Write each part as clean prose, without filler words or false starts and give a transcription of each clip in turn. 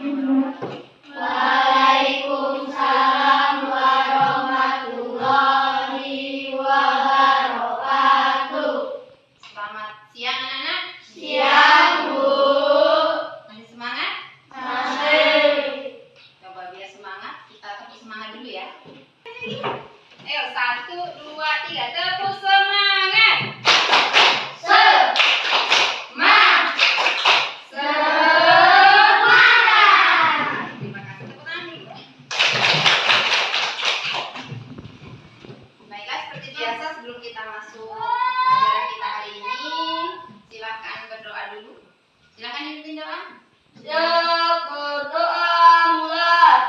Waalaikumsalam warahmatullahi wabarakatuh. Selamat siang anak-anak. Siang, Bu. Masih semangat? Masih. Coba biar semangat, kita tepuk semangat dulu ya. Ayo, 1, 2, 3, tepuk semangat. Sebelum kita masuk pelajaran kita hari ini, silakan berdoa dulu. Silakan dipimpin doa. Siap berdoa mulai.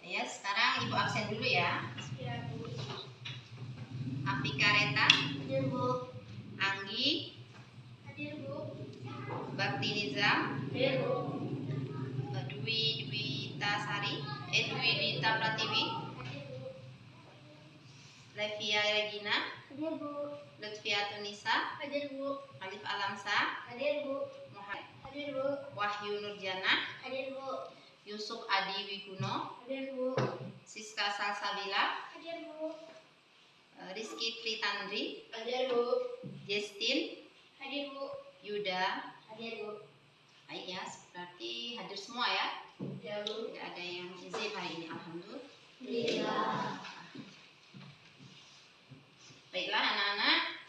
Ya, sekarang Ibu absen dulu ya. Afika Reta. Hadir, Bu. Anggi. Hadir, Bu. Bakti Nizam. Hadir, Bu. Dwi Dwita Sari. Dwi Dwita Pratiwi. Hadir, Bu. Levia Regina. Hadir, Bu. Lutfia Tunisa. Hadir, Bu. Alif Alamsa. Hadir, Bu. Muhammad. Hadir, Bu. Wahyu Nurjana. Hadir, Bu. Yusuf Adi Wiguno. Hadir, Bu. Siska Salsabila. Hadir, Bu. Rizky Tritandri. Hadir, Bu. Justin. Hadir, Bu. Yuda. Hadir, Bu. Baik ya, berarti hadir semua ya. Ya, Bu. Tidak ada yang izin hari ini, alhamdulillah. Baiklah anak-anak,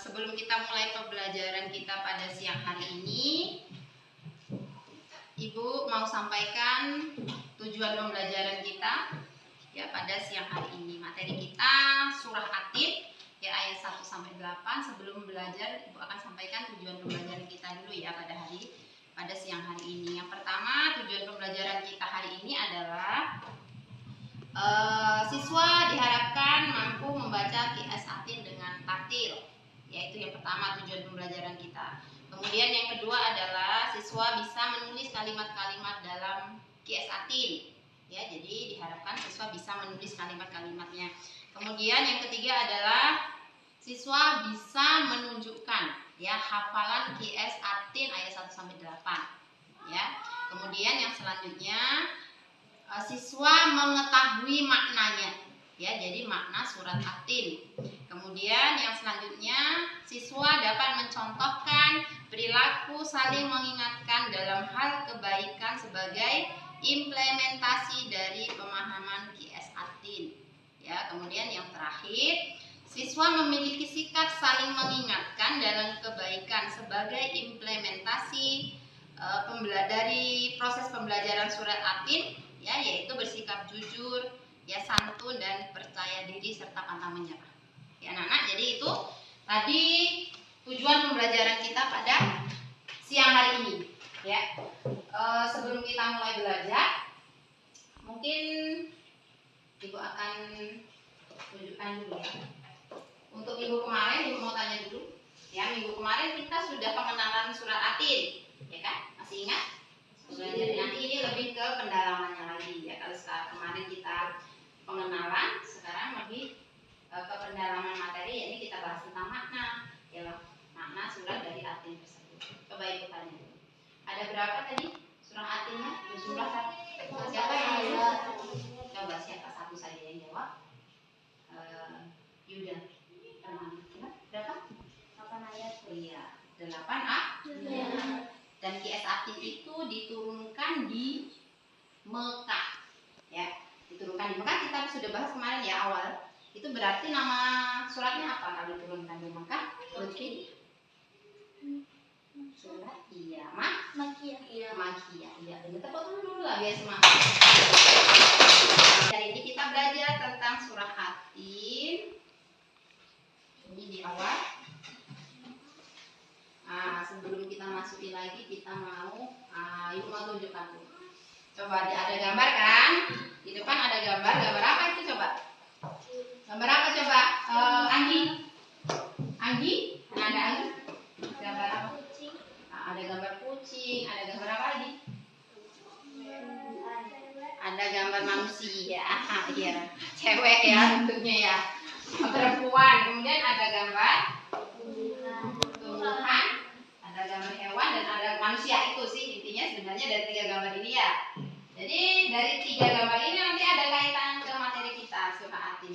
sebelum kita mulai pembelajaran kita pada siang hari ini, Ibu mau sampaikan tujuan pembelajaran kita ya pada siang hari ini. Materi kita surah Atin ya ayat 1 sampai 8. Sebelum belajar, Ibu akan sampaikan tujuan pembelajaran kita dulu ya pada siang hari ini. Yang pertama, tujuan pembelajaran kita hari ini adalah siswa diharapkan mampu membaca QS Atin dengan tartil. Yaitu yang pertama tujuan pembelajaran kita. Kemudian yang kedua adalah siswa bisa menulis kalimat-kalimat dalam QS Atin. Ya, jadi diharapkan siswa bisa menulis kalimat-kalimatnya. Kemudian yang ketiga adalah siswa bisa menunjukkan ya hafalan QS Atin ayat 1 sampai 8. Ya. Kemudian yang selanjutnya siswa mengetahui maknanya. Ya, jadi makna surat Atin. Kemudian yang selanjutnya siswa dapat mencontohkan perilaku saling mengingatkan dalam hal kebaikan sebagai implementasi dari pemahaman QS Atin. Ya, kemudian yang terakhir, siswa memiliki sikap saling mengingatkan dalam kebaikan sebagai implementasi dari proses pembelajaran surat Atin, ya, yaitu bersikap jujur, ya, santun dan percaya diri serta pantang menyerah. Ya anak-anak, jadi itu tadi tujuan pembelajaran kita pada siang hari ini. Ya, sebelum kita mulai belajar, mungkin Ibu akan tunjukkan dulu ya. Untuk minggu kemarin, Ibu mau tanya dulu. Ya, minggu kemarin kita sudah pengenalan surat Atin, ya kan? Masih ingat? Jadi nanti ini lebih ke pendalamannya lagi ya. Kalau kemarin kita pengenalan, sekarang lebih ke pendalaman materi, ini kita bahas tentang makna, ya, makna surat dari Atin tersebut. Coba Ibu tanya dulu. Ada berapa tadi surah Atinnya? Jumlah Siapa yang jawab? Coba siapa satu saja yang jawab? Yuda. Berapa? 8 ayat. Oh iya, 8 Iya. Dan Qiyas Atin itu diturunkan di Mekah. Ya, diturunkan di Mekah kita sudah bahas kemarin ya awal. Itu berarti nama suratnya apa kalau diturunkan di Mekah? Lutfi. Surat iya, Makiyah. Iya. Makiyah. Iya, tepuk tangan dulu lah biar semangat. Hari ini kita belajar tentang surah Atin. Ini di awal. Sebelum kita masukin lagi kita mau tunjukkan dulu. Coba ada gambar kan? Di depan ada gambar. Gambar apa itu coba? Gambar apa coba? Anggi. Anggi? Nah, ada Anggi. Gambar apa? Ada gambar kucing. Ada gambar apa lagi? Ada gambar manusia. Iya. Cewek ya bentuknya ya. Perempuan. Kemudian ada gambar tumbuhan, ada gambar hewan dan ada manusia. Itu sih intinya sebenarnya dari 3 gambar ini ya. Jadi dari 3 gambar ini nanti ada kaitan ke materi kita surah Atin.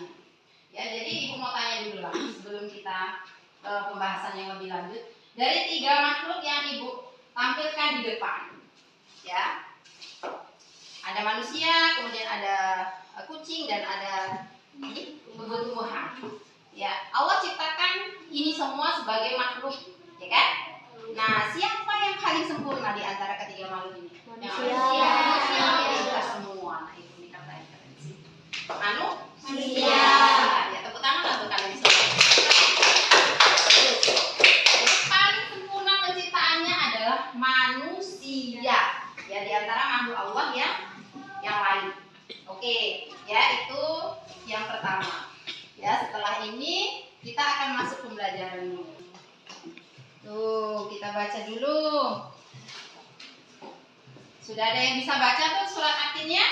Ya, jadi ibu mau tanya dulu lah sebelum kita pembahasan yang lebih lanjut. Dari 3 makhluk yang ibu tampilkan di depan, ya, ada manusia, kemudian ada kucing dan ada tumbuh-tumbuhan. Ya, Allah ciptakan ini semua sebagai makhluk, ya kan? Nah, siapa yang paling sempurna di antara ketiga makhluk ini? Manusia pintar semua. Nah, itu dikatain keren sih. Manusia. Ya, tepuk tangan lah untuk kalian semua. Yang paling sempurna penciptaannya adalah manusia. Ya, di antara makhluk Allah yang lain. Oke, ya itu yang pertama. Ya, setelah ini kita akan masuk pembelajaran dulu. Tuh, kita baca dulu. Sudah ada yang bisa baca tuh surat Atinnya?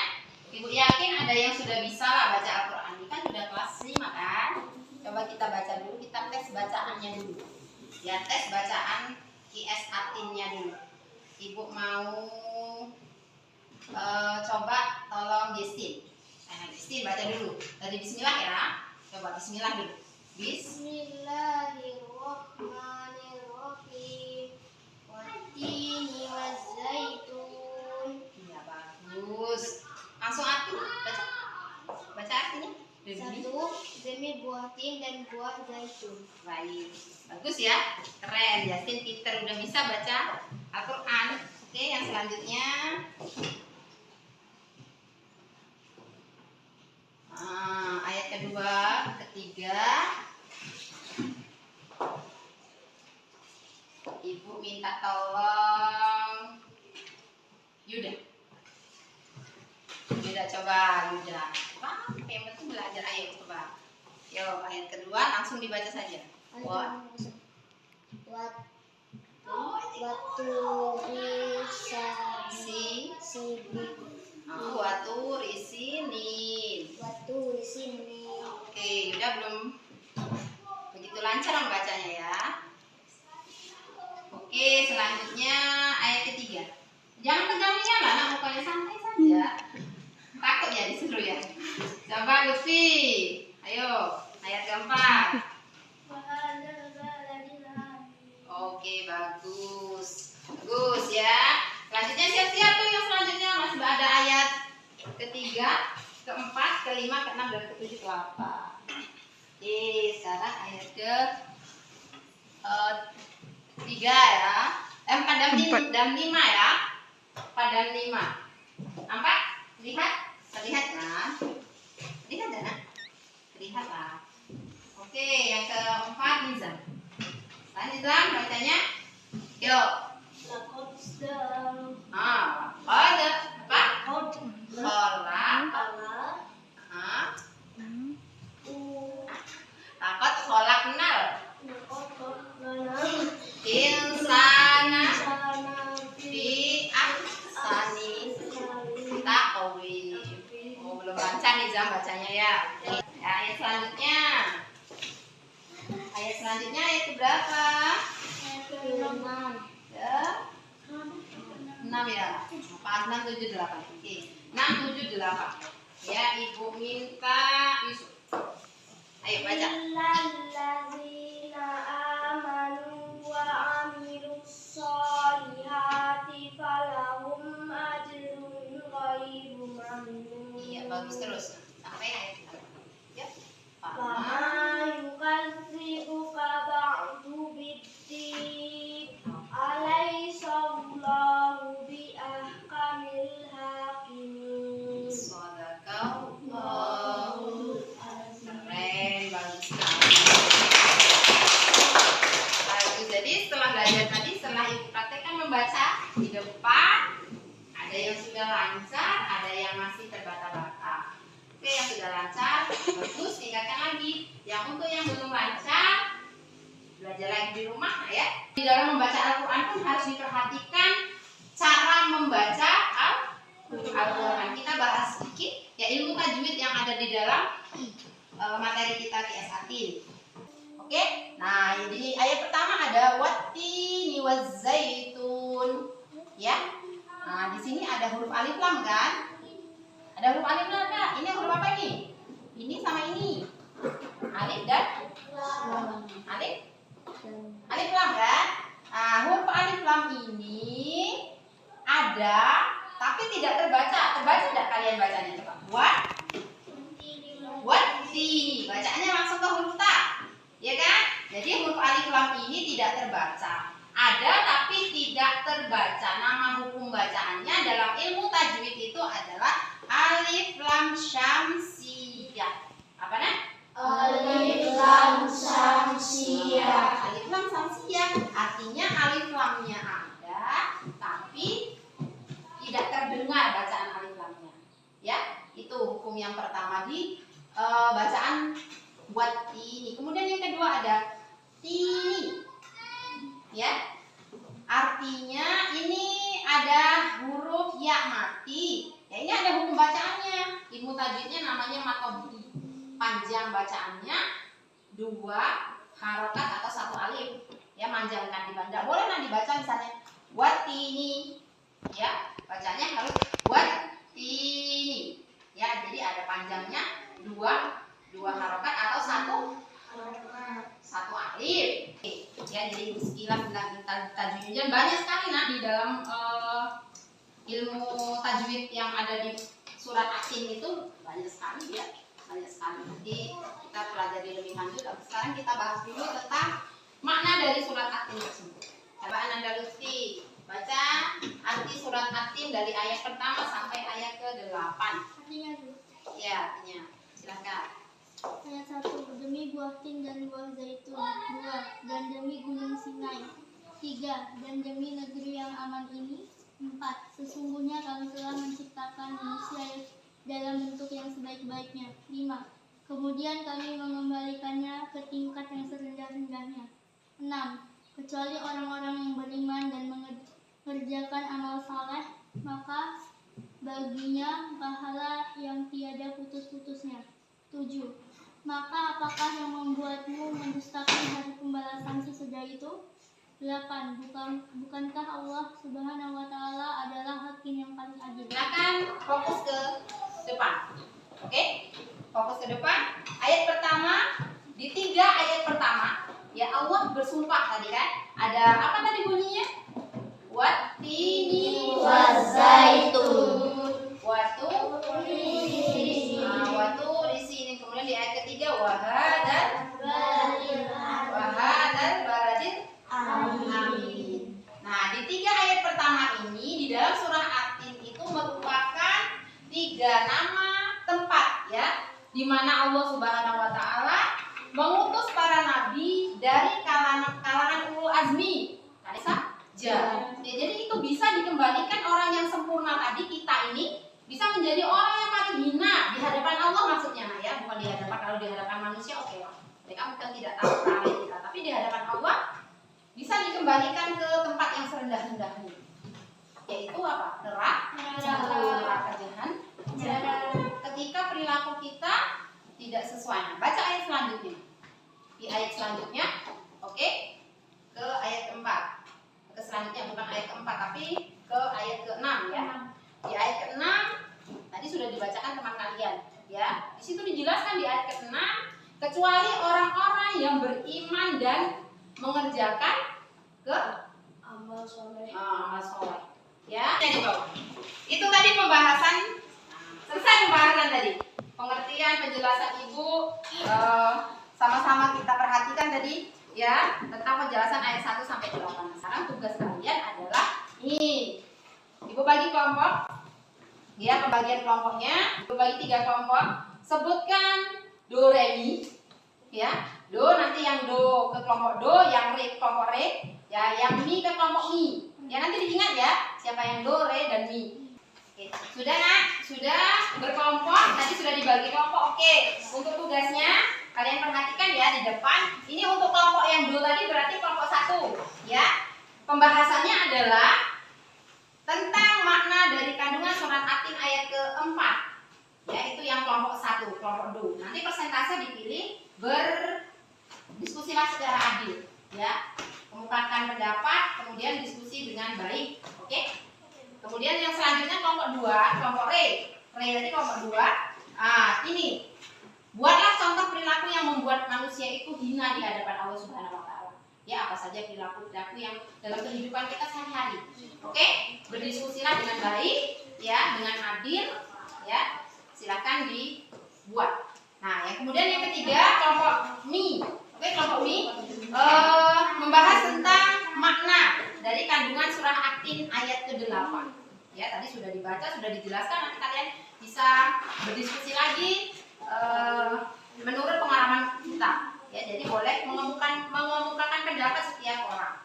Ibu yakin ada yang sudah bisa lah baca Al-Quran. Ini kan sudah kelas 5 kan? Coba kita baca dulu, kita tes bacaannya dulu. Ya, tes bacaan Qiyas Atinnya dulu. Ibu mau coba tolong Destin. Destin baca dulu. Dari bismillah ya. Coba bismillah dulu. Bismillahirrahmanirrahim. Wattini wazzaitun. Iya, bagus. Langsung Atin baca. Baca artinya. Satu, demi buah tin dan buah zaitun. Baik. Bagus ya. Keren. Justin pinter udah bisa baca Al-Qur'an. Oke, yang selanjutnya ayat kedua, ketiga. Ibu minta tolong Yuda. Yuda coba Yuda. Yang penting belajar ayat coba. Yo, ayat kedua langsung dibaca saja. Watu risinin. Oke, Yuda belum begitu lancar membacanya ya. Oke, selanjutnya ayat ketiga. Jangan tegang-tegang lah, anak mukanya santai saja. Takut ya disuruh ya. Coba Lutfi, ayo ayat keempat. Oke, bagus, bagus ya. Selanjutnya siap-siap tuh yang selanjutnya masih ada ayat ketiga, keempat, kelima, keenam, dan ketujuh, ke-8. Oke, sekarang ayat ke 3 ya. 4 dan 5 ya. 4 dan 5. Nampak? Lihat? Terlihat kan? Lihat kan? Terlihat lah. Oke, yang keempat Nizam. Nizam bacanya. Yuk. Ada apa? Takut kolak kenal. Insana fi ahsani taqwim. Oh, belum lancar nih Zam bacanya ya. Ya, ayat selanjutnya. Ayat selanjutnya ayat berapa? Ayat ke-6. Ke 6 6 ya. 4, 6, 7, 8. Oke. 6, 7, 8. Ya, Ibu minta Yusuf. Ayo baca. Illallazina amanu wa amilus solihati falahum ajrun ghairu mamnun. Iya, bagus terus. Sampai ayat 8. Ya. Fama yukadzibuka ba'du biddin alaysallahu bi ahkamil hakimin. Shadaqallahu. Keren, bagus sekali. Bagus. Jadi setelah belajar tadi, setelah Ibu praktekkan membaca di depan, ada yang sudah lancar, ada yang masih terbata-bata. Oke, yang sudah lancar, bagus, tingkatkan lagi. Yang untuk yang belum lancar, belajar lagi di rumah ya. Di dalam membaca Al-Quran pun harus diperhatikan cara membaca Al-Quran. Kita bahas sedikit ya ilmu tajwid yang ada di dalam materi kita QS Atin. Oke, nah jadi ayat pertama ada wattini wazzaitun ya. Nah di sini ada huruf alif lam kan? Ada huruf alif lam enggak? Ini huruf apa ini? Ini sama ini. Alif dan alif. Alif lam kan? Nah, huruf alif lam ini ada tapi tidak terbaca. Terbaca enggak kalian bacanya coba? Wati. Bacanya langsung ke huruf ta. Ya kan? Jadi huruf alif lam ini tidak terbaca. Ada tapi tidak terbaca. Nama hukum bacaannya dalam ilmu tajwid itu adalah alif lam syamsiyah. Apa nah? Alif lam syamsiyah. Alif lam syamsiyah artinya alif lamnya ada tapi tidak terdengar bacaan alif lamnya. Ya, itu hukum yang pertama di bacaan buat ini. Kemudian yang kedua ada tini. Ya. Artinya ini ada huruf ya mati. Ya ini ada hukum bacaannya. Ilmu tajwidnya namanya matobi. Panjang bacaannya 2 harokat atau 1 alif. Ya manjangkan dibanda. Boleh nanti dibaca misalnya watini. Ya, bacanya harus watini. Ya, jadi ada panjangnya 2 harokat atau 1 alif. Ya, jadi sekilas tentang tajwidnya banyak sekali nah di dalam ilmu tajwid yang ada di surat Atin itu banyak sekali ya, banyak sekali. Nanti kita pelajari lebih lanjut. Sekarang kita bahas dulu tentang makna dari surat Atin tersebut. Coba Ananda Lutfi baca arti surat Atin dari ayat pertama sampai ayat ke-8. Artinya tuh. Ya, artinya. Silakan. Ayat 1, demi buah tin dan buah zaitun. 2, dan demi gunung Sinai. 3, dan demi negeri yang aman ini. 4, sesungguhnya kami telah menciptakan manusia dalam bentuk yang sebaik-baiknya. 5, kemudian kami mengembalikannya ke tingkat yang serendah-rendahnya. 6, kecuali orang-orang yang beriman dan mengerjakan amal saleh, maka baginya pahala yang tiada putus-putusnya. 7, maka apakah yang membuatmu mendustakan hari pembalasan sesudah itu? 8, bukankah Allah Subhanahu wa Ta'ala adalah hakim yang paling adil? Silakan fokus ke depan. Oke? Fokus ke depan. Ayat pertama, di 3 ayat pertama, ya Allah bersumpah tadi kan? Ada apa tadi bunyinya? Wattini wazzaitun. Watu di sini. Kemudian di ayat ketiga wahadal baladil amin. Nah, di 3 ayat pertama ini di dalam surah Atin itu merupakan 3 nama tempat ya, di mana Allah Subhanahu wa Ta'ala mengutus para nabi dari kalangan ulul azmi. Jadi itu bisa dikembalikan orang yang sempurna tadi, kita ini bisa menjadi orang yang paling hina di hadapan Allah maksudnya nah ya, bukan di hadapan, kalau di hadapan manusia oke lah. Mereka mungkin tidak tahu kalian kita, tapi di hadapan Allah bisa dikembalikan ke tempat yang serendah-rendahnya. Yaitu apa? Neraka jahanam. Ketika perilaku kita tidak sesuai. Nah, baca ayat selanjutnya. Di ayat selanjutnya, oke, ke ayat keempat. Ke selanjutnya bukan ayat keempat, tapi ke ayat ke-6 ya. Di ayat ke-6 tadi sudah dibacakan teman kalian ya. Di situ dijelaskan di ayat ke-6 kecuali orang-orang yang beriman dan mengerjakan ke Amal soleh. amal soleh. Ya, di bawah. Itu tadi pembahasan, selesai pembahasan tadi. Pengertian, penjelasan Ibu sama-sama kita perhatikan tadi ya tentang penjelasan ayat 1 sampai 8. Sekarang tugas kalian adalah ini. Ibu bagi kelompok. Ya, pembagian kelompoknya. Ibu bagi 3 kelompok. Sebutkan do re mi. Ya, do nanti yang do ke kelompok do, yang re ke kelompok re, ya, yang mi ke kelompok mi. Ya, nanti diingat ya, siapa yang do, re, dan mi. Oke. Sudah nak? Sudah berkelompok, tadi sudah dibagi kelompok. Oke, untuk tugasnya kalian perhatikan ya di depan. Ini untuk kelompok yang do tadi berarti kelompok 1 ya. Pembahasannya adalah tentang makna dari kandungan surat Atin ayat ke-4. Ya, itu yang kelompok 1, kelompok do. Nanti persentase dipilih berdiskusilah secara adil ya. Kemukakan pendapat, kemudian diskusi dengan baik. Oke? Kemudian yang selanjutnya kelompok 2, kelompok re. Re tadi kelompok 2. Ini buatlah contoh perilaku yang membuat manusia itu hina di hadapan Allah Subhanahu wa taala. Ya, apa saja perilaku-perilaku yang dalam kehidupan kita sehari-hari. Oke? Berdiskusilah dengan baik ya, dengan adil ya. Silakan dibuat. Nah, yang kemudian yang ketiga kelompok mi. Oke, kelompok mi membahas tentang makna dari kandungan surah Atin ayat ke-8. Ya, tadi sudah dibaca, sudah dijelaskan, nanti kalian bisa berdiskusi lagi menurut pengalaman kita. Ya, jadi boleh mengemukakan pendapat setiap orang.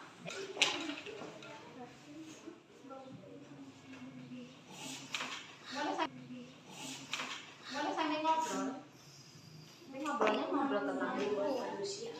Boleh sambil ngobrol. Tapi ngobrolnya ngobrol tentang manusia.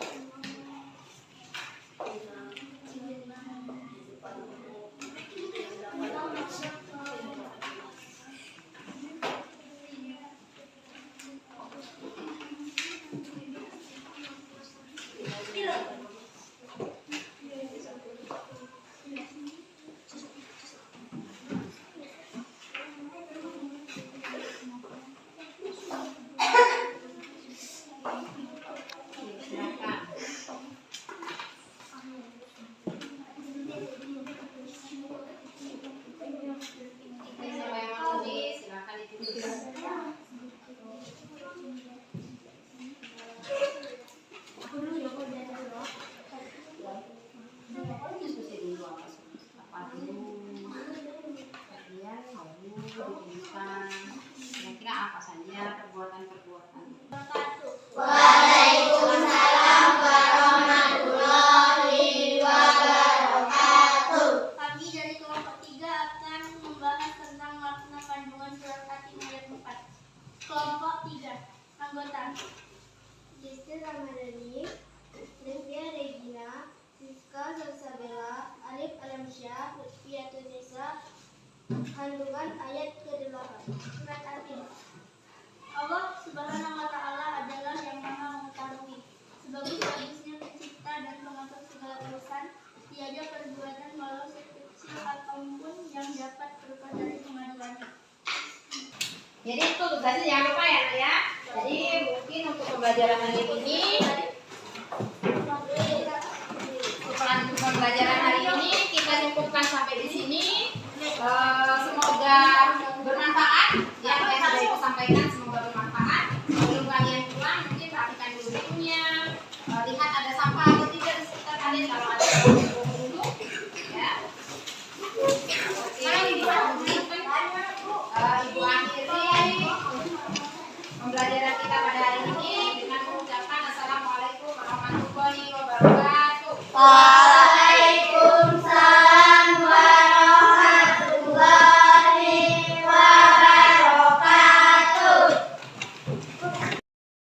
Kira-kira apa saja perbuatan-perbuatan. Waalaikumsalam warahmatullahi wabarakatuh. Kami dari kelompok 3 akan membahas tentang makna kandungan surat Atin ayat 4. Kelompok 3. Anggota Jessica Ramadhani, Livia Regina, Siska Salsabella, Alif Alamsyah, Lutfi Atunisa. Kandungan ayat ke-8 surat Atin. Allah Subhanahu wa taala adalah yang Maha mengetahui. Sebagus-bagusnya pencipta dan pengatur segala urusan, tiada perbuatan walau sekecil apapun yang dapat berubah dari kemajuannya. Jadi itu tugasnya jangan lupa ya, Nak ya. Jadi mungkin untuk pembelajaran hari ini, pembelajaran hari ini kita cukupkan sampai di sini.